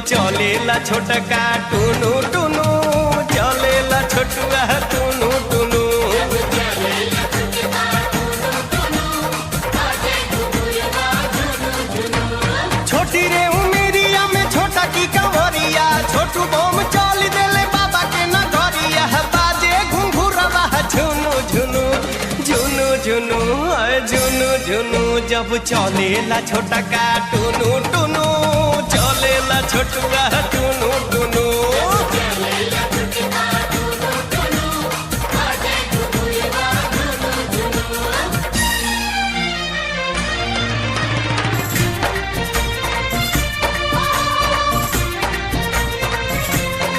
चलेला छोटका टुनु टुनु, चलेला छोटुआ टुनु टुनु। छोटी रे उमेरिया में छोटा की कंवरिया, छोटू बम चल देले बाबा के नगरिया। बाजे घुंघुरवा झुनु झुनु झुनु झुनु झुनु झुनु, जब चलेला छोटका टुनु टुनु, चलेला छोटुआ टुनु टुनु।